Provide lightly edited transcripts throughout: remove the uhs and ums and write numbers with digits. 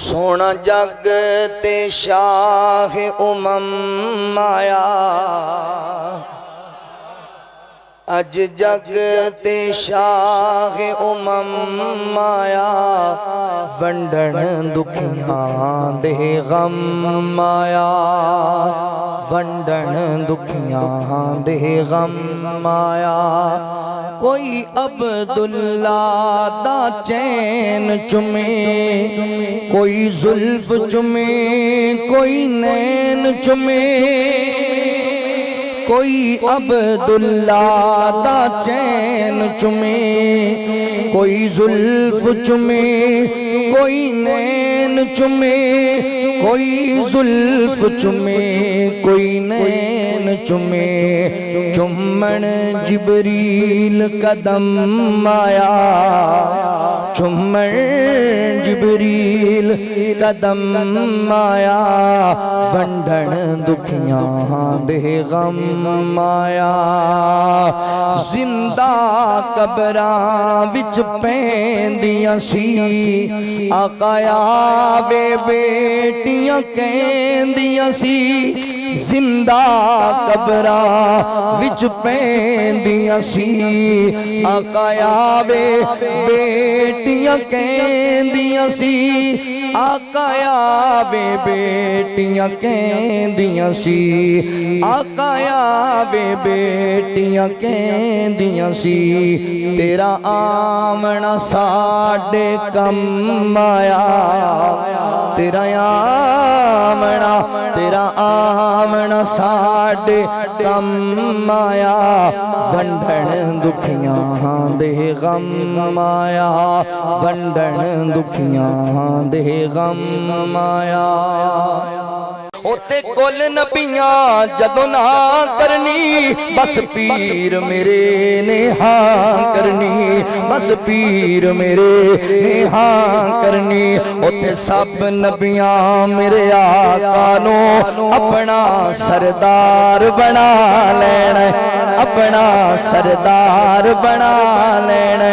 सोना जग ते शाह उमम माया, अज जग ते शाह उमम माया। वंडन दुखियां दे गम माया, वंडन दुखियां दे गम माया। कोई अब्दुल्ला दा चैन चुमे, कोई जुल्फ चुमे, कोई नैन चुमे। कोई अब्दुल्ला दा चैन चुमे, कोई जुल्फ चुमे, कोई नैन चुमे। कोई जुल्फ चुमे, कोई नैन चुमे। चुम्मन जिबरील कदम आया, चुम्मन जिबरील कदम आया। वंडन दुखियां दे गम माया। जिंदा कबरां विच पैंदियां सी, आकाया वे बेटियां कहंदियां सी। जिंदा कबरां विच पैंदियां सी, आकाया वे बेटियां कहंदियां सी। आकाया वे बेटियां कहंदियां सी, आकाया वे बेटियां कहंदियां सी। तेरा आमना साडे कम आया, तेरा आमना, तेरा आमना साडे कम आया। वंडन दुखियां दे गम आया, वंडन दुखियां दे गम माया। ओते कुल नबियां जदों ना करनी, बस पीर मेरे ने हाँ करनी, बस पीर मेरे ने हाँ करनी। ओते सब नबियां मेरे आका नो अपना सरदार बना लेना, अपना सरदार बना लेना।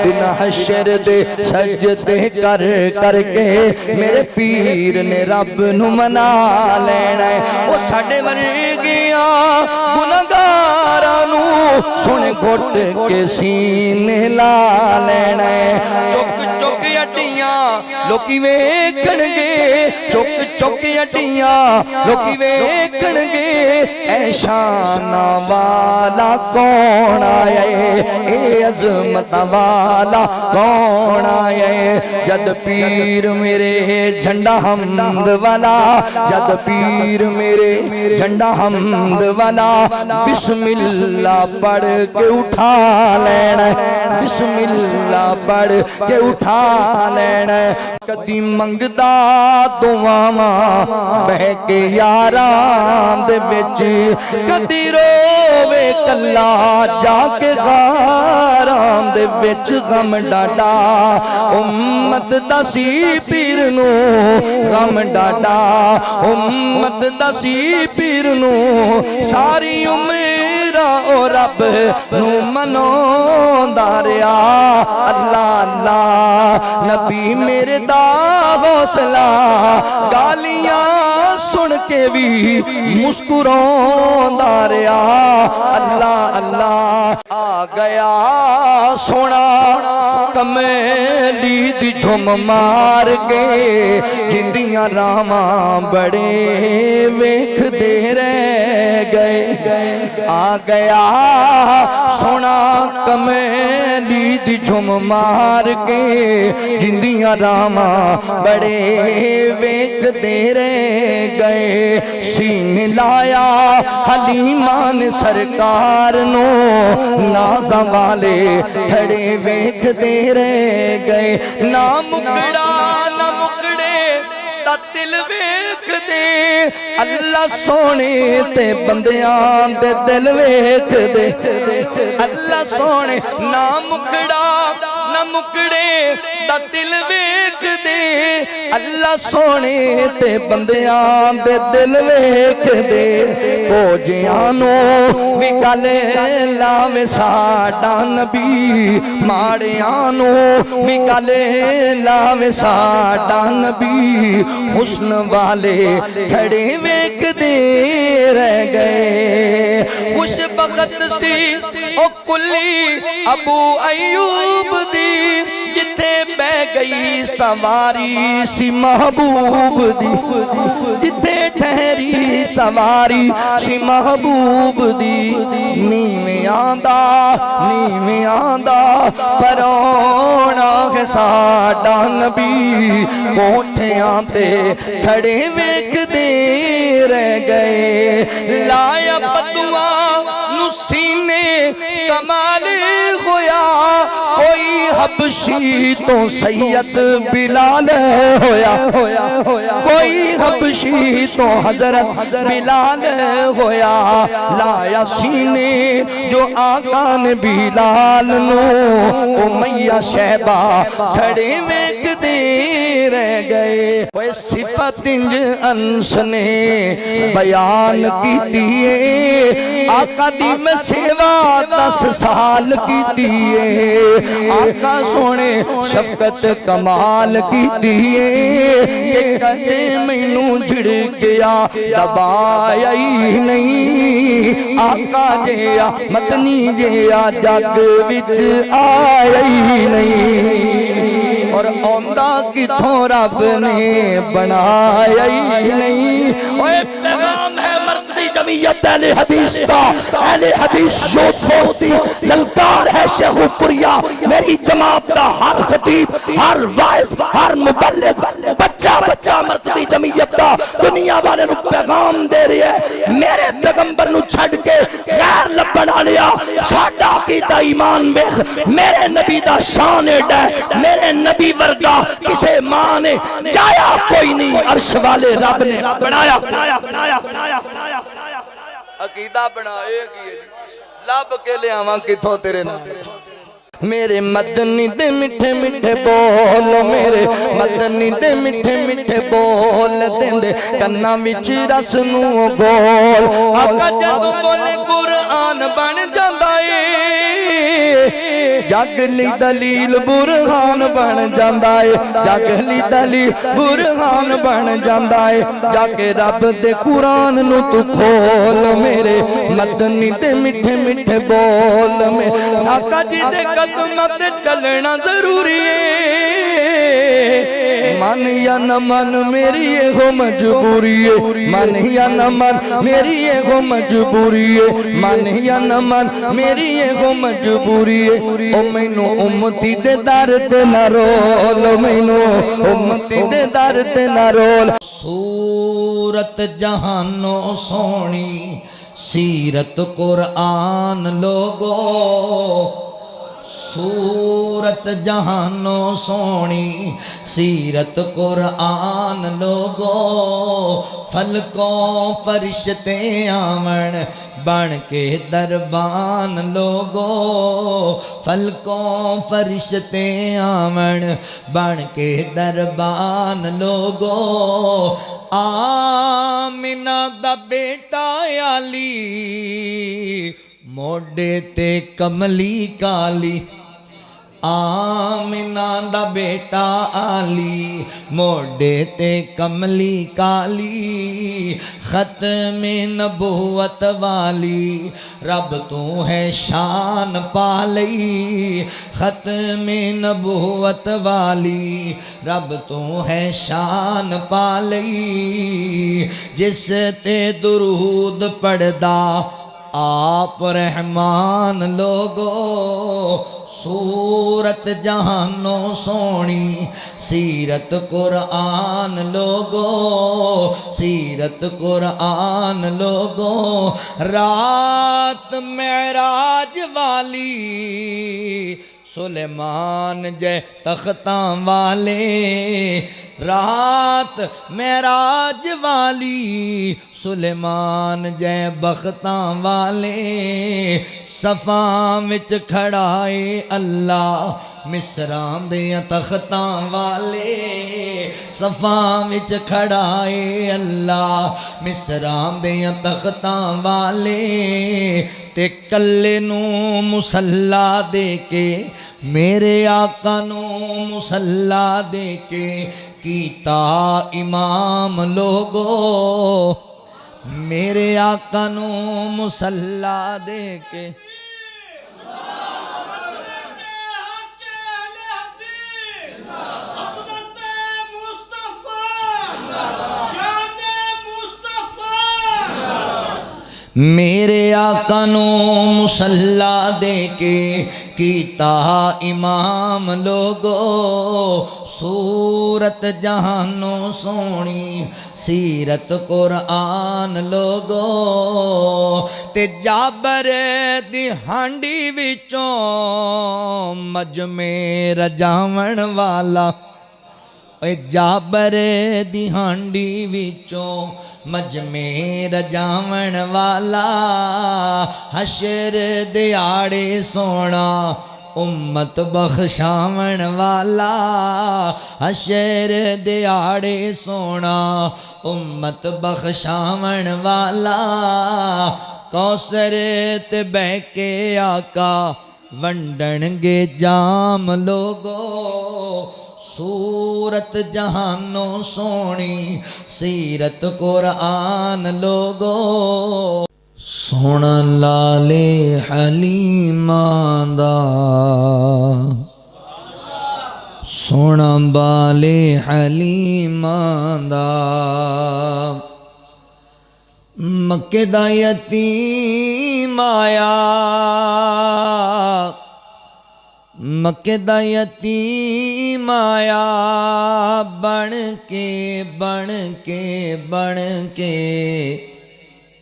दिन हशर दे सजदे कर करके मेरे पीर ने रब नू मना लेना। वो साडे वर्गियां गुनहगारां नू सुन घुट के सीने ला लेना। चुक चुक अड्डियां लोकी वेखणगे, चुक चुक अड्डियां लोकी वेखणगे। ऐ शाना वाला कौन आया, ए अजमत वाला कौन आया। जद पीर मेरे झंडा हमद वाला, जद पीर मेरे झंडा हमद वाला। बिस्मिल्लाह पढ़ के उठा लेना, बिस्मिल्लाह पढ़ के उठा लेना। कदी मंगदा दुआवां बह के यारां दे विच, कदी रोवे कल्ला जाके गारां दे विच। गम डाडा उम्मत दा सी पीर नू, गम डाडा उम्मत दा सी पीर नू। सारी उम्र ओ रब नू मनोंदा रहा। अल्लाह अल्लाह नबी मेरे दा हौसला, गालियां सुन के भी मुस्कुरांदा रहा। अल्लाह अल्लाह आ गया सोना कमेली दी झुम मार के। जिंदियां रावां बड़े वेखदे रह गए। आ गया सोना कमेली दी झुम मार के। जिंदियां रावां बड़े वेखदे रह गए। सीने लाया हलीमा ने सरकार नो, नाज़ां वाले खड़े वेखदे रह गए। ना मुकड़ा ना मुकड़े दा दिल वेख दे, अल्लाह सोने ते बंदियां दे दिल वेख दे। अल्लाह सोने ना मुकड़ा ना मुकड़े दा दिल वेख दे, अल्लाह सोने ते बंदियां दे दिल वेख दे खोजियां नू भी गल लावे साडा नबी माड़ियां नू भी गल लावे साडा नबी हुस्न वाले खड़े वेख दे रह गए खुश बखत सी ओ कुली अबू अयूब दी जिथे बह गई सवारी सी महबूब दी जिथे ठहरी सवारी सी महबूब दी नीवें आंदा परौना है साडा नबी कोठियां ते खड़े वेख दे रह गए लाया बदुआ नु सीने कमाल होया कोई हबशी तो सैयद बिलाल होया कोई हबशी तो हजरत बिलाल होया लाया सीने जो आका ने बिलाल नो उमैया शहबा खड़े वेख दे रह गए ओए सिफत इंज अंस ने बयान कीती है आका दी मैं सेवा 10 साल कीती है आका सोने शफकत कमाल कीती है कि कदे मैनू झिड़किया दबाया ही नहीं आका जिया मतनी जिया जग विच आया ही नहीं और औंदा किथों रब ने बनाया ही नहीं ओए पैगाम है मरकज़ी जमीयत अहले हदीस का अहले हदीस योद्धाओं दी ललकार है शेखुपुरिया मेरी जमात का हर खतीब हर वाइज हर मुबल्लिग बच्चा बच्चा मरकज़ी जमीयत का दुनिया वाले नु पैगाम दे रही है मेरे पैगंबर नु छड़ के गैर लबन वालिया साडा कीदा ईमान वेख मेरे नबी दा शान एडा मेरे नबी वर्गा किसे मां ने चाया कोई नहीं अर्श वाले रब ने बनाया अकीदा बनाए की लब के लियावां किथों तेरे नाल मेरे मदनी दे मिठे मिठे बोल मेरे मदनी दे मिठे मिठे बोल देंदे कन्ना विच रस नू बोल आका जदों बोले कुरान बन जांदा ए जगली दलील बुरहान बन जांदा है जगली दलील बुरहान बन जांदा है जाके रब दे कुरान नु तू खोल मेरे मदनी दे मिठे मिठे बोल में आका जी दे कदम ते चलना जरूरी है मन या न मन मेरी हो मजबूरी है मन या न मन मेरी हो मजबूरी है मन या न मन मेरी हो मजबूरी है ओ मैनू उम्मती दे दर ते ना रोल मैनू उम्मती दे दर ते ना रोल सूरत जहानो सोनी सीरत कुरान लोगो सूरत जहानो सोनी सीरत कुरान लोगो फलकों फरिश्ते आमन बन के दरबान लोगो फलकों फरिश्ते आमन बन के दरबान लोगो आमिना दा बेटा आली मोडे ते कमली काली आमिना दा बेटा आली मोडे ते कमली काली खत्मे नबुवत वाली रब तू है शान पालई खत्मे नबुवत वाली रब तू है शान पालई जिस ते दुरूद पढ़दा आप रहमान लोगो सूरत जहानो सोनी सीरत कुरान लोगो सीरत कुरान लोगो रात मेराज वाली सुलेमान जय तख्ता वाले रात मेराज वाली सुलेमान जय बख्ता वाले सफा विच खड़ाए अल्लाह मिसरां दियां तख्तां वाले सफां विच खड़ाए अल्लाह मिसरां दियां तख्तां वाले ते कल्ले नू मुसल्ला दे के मेरे आका नू मुसल्ला दे के कीता इमाम लोगो मेरे आका नू मुसल्ला दे के मेरे आका नू मुसल्ला दे के कीता इमाम लोगो सूरत जहानो सोनी सीरत कुरान लोगो ते जाबर दी हांडी विचों मजमे रजावण वाला जाबर दी हांडी विचों मजमे रजावण वाला हशर दिहाड़े सोना उम्मत बख्शावण वाला हशर दिहाड़े सोना उम्मत बख्शावण वाला कौसर ते बहके आका वंडणगे जाम लोगो सूरत जहानो सोनी सीरत कुरान लोगो सोना लाले हलीमा दा सोना बाले हलीमा दा मक्के दा यतीम आया मक्के दा यतीम आया बन के बन के बन के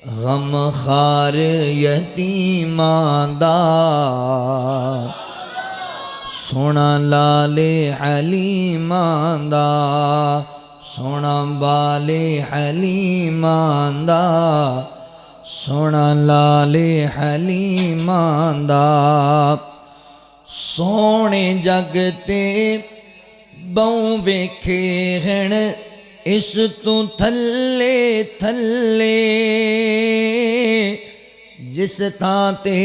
गम खार यतीमां दा सोना लाले हलीमां दा सोना बाले हलीमां दा सोना लाले हलीमां दा सोने जगते बहु वेखे हैं इस तू थल्ले थल्ले जिस थां ते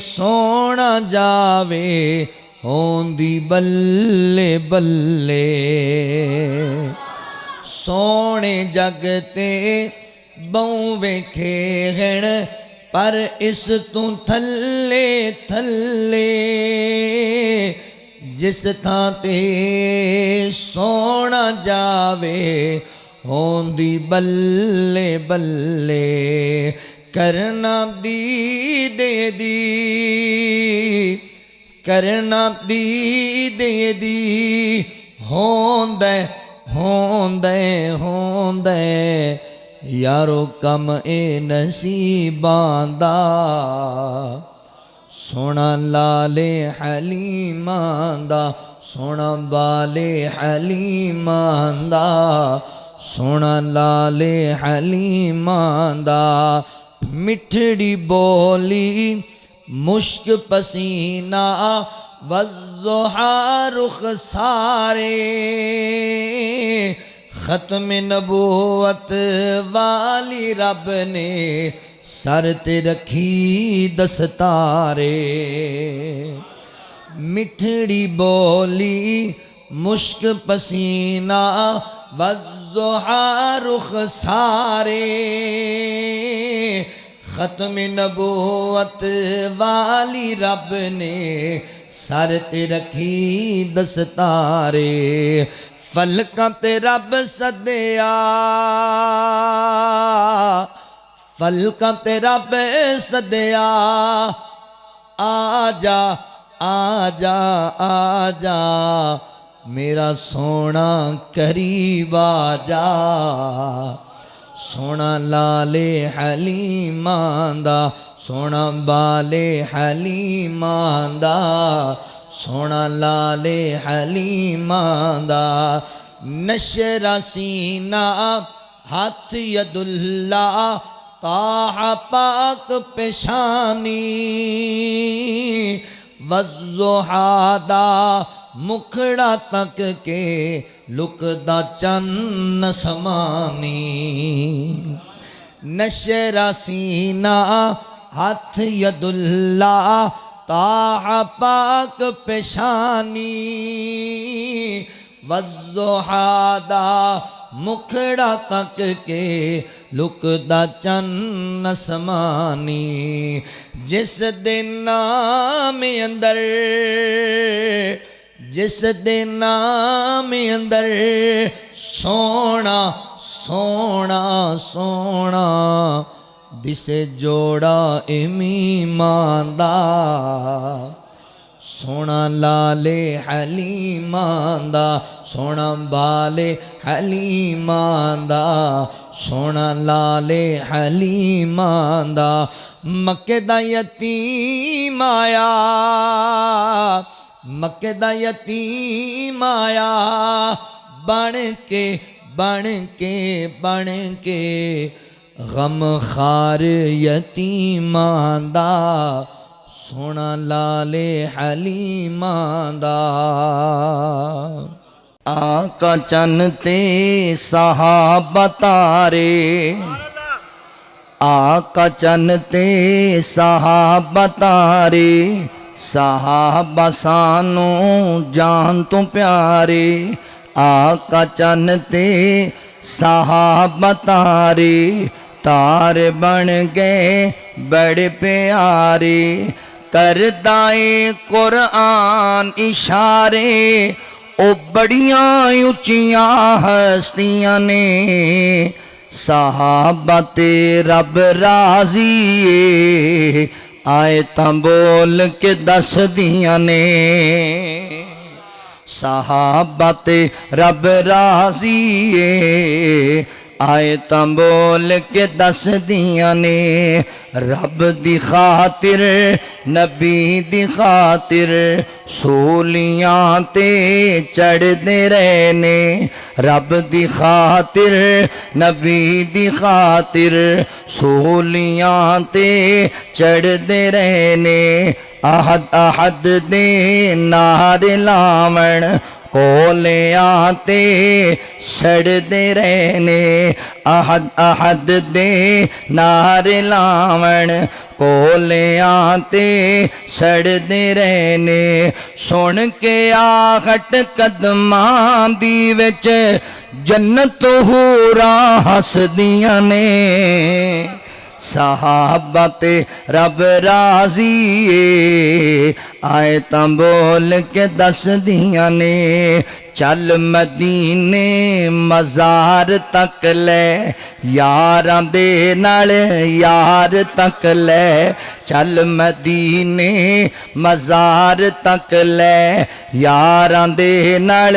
सोना जावे होंदी बल्ले बल्ले सोने जगते बहु वेखे हैं पर इस तू थल्ले थल्ले जिस थां ते सोना जावे होंदी बल्ले बल्ले करना दी दे दी करना दी दे दी होंदे होंदे होंदे यारो कम ए नसीबां दा सोना लाले हलीमां दा सोना बाले हलीमां दा सोना लाले हलीमां दा मिठड़ी बोली मुश्क पसीना वज़्ज़ुहा रुख सारे खत्म नबूवत वाली रब ने सर ते रखी दस्तारे मिठड़ी बोली मुश्क पसीना वज़्ज़ुहा रुख सारे खत्म नबूवत वाली रब ने सर ते रखी दस्तारे फलकां ते रब सदया फलकां ते रब सदया आजा आजा आजा मेरा सोना करीब आजा सोना लाले हलीमां दा सोना बाले हलीमां दा सोना लाले हलीमां दा नशरा सीना हाथ यदुल्ला ताहा पाक पेशानी वज़्ज़ुहादा मुखड़ा तक के लुकदा चन्न समानी नशरा सीना हाथ यदुल्ला ताहा पाक पेशानी वज़्ज़ुहादा मुखड़ा तक के लुकदा चन्न समानी जिस दिन नाम अंदर सोना सोना सोना दिसे जोड़ा इमीमांदा सोना लाले हलीमांदा सोना बाले हलीमांदा सोना लाले हलीमांदा मक्के दा यतीम आया मक्के दा यतीम आया बन के गम खार यतीमांदा सोना लाले हलीमांदा आका चनते सहाबा तारे आका चनते सहाबा तारे सहाबा सानू जान तो प्यारे आका चनते सहाबा तारे तारे बन गए बड़े प्यारे करदाए कुरान इशारे ओ बड़ियां उचियां हस्तियां ने सहाबा ते रब राजी आए तां बोल के दस दियां ने सहाबा ते रब राजी आए तां बोल के दस दियां ने रब दी खातिर नबी दी खातिर सूलियां ते चढ़दे रहने रब दी खातिर नबी दी खातिर सूलियां ते चढ़दे रहने आहद आहद दे नारे लावण कोले आते सड़दे रहने आहद आहद दे नारे लावण कोले आते सड़दे रहने सुन के आहट कदमां दी विच जन्नत हूरां हसदियां ने सहाबा ते रब राजी आए तां बोल के दस दियां ने चल मदीने मज़ार तक ले यारां दे नाल यार तक ले चल मदीने मज़ार तक ले यारां दे नाल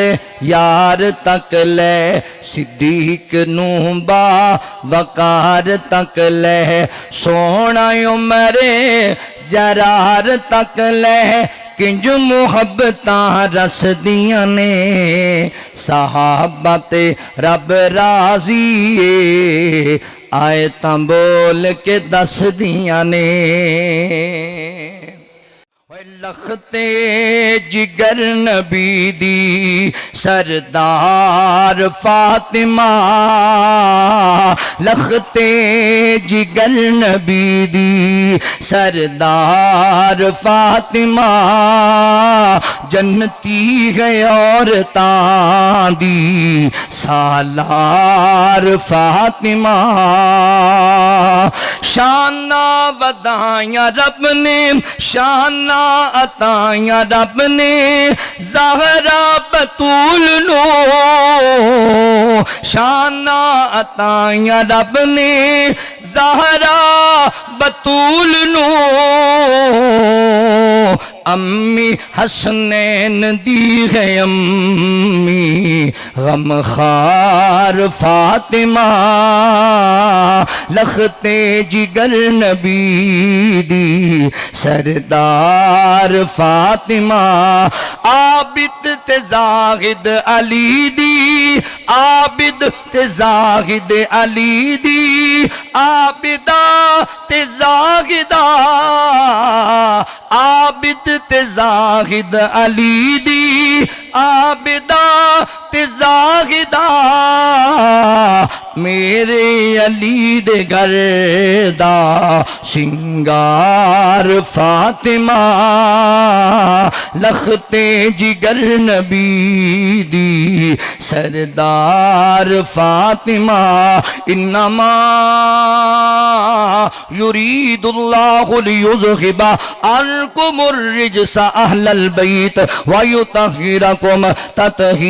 यार तक ले सिद्दीक नू बा वकार तक ले सोना उमरे जरार तक ले किंज मुहब्बतां रसदियां ने सहाबा ते रब राजी आए तां बोल के दस दियां ने लखते जिगर नबी दी सरदार फातिमा लखते जिगर नबी दी सरदार फातिमा जन्नती है औरतां दी सालार फातिमा शाना वदाया रब ने शाना अताया रब ने ज़हरा बतूल नो शाना अताया रब ने ज़हरा बतूल नो अम्मी हसनैन दी है अम्मी गमखार फातिमा लखते जिगर नबी दी सरदार फातिमा आबिद ते जाहिद अली दी आबिद ते जाहिद अली दी आबिदा ते जाहिदा आबिद ते जाहिद अली दी आबिदा ते जाहिदा मेरे अली दे घर दा सिंगार फातिमा लखते जिगर नबी दी सरदार फातिमा इन्नमा युरीदुल्लाहु लियुज़हिबा अन्कुमुर रिजसा अहलल बैत व युतहिरकुम तत्हीरा।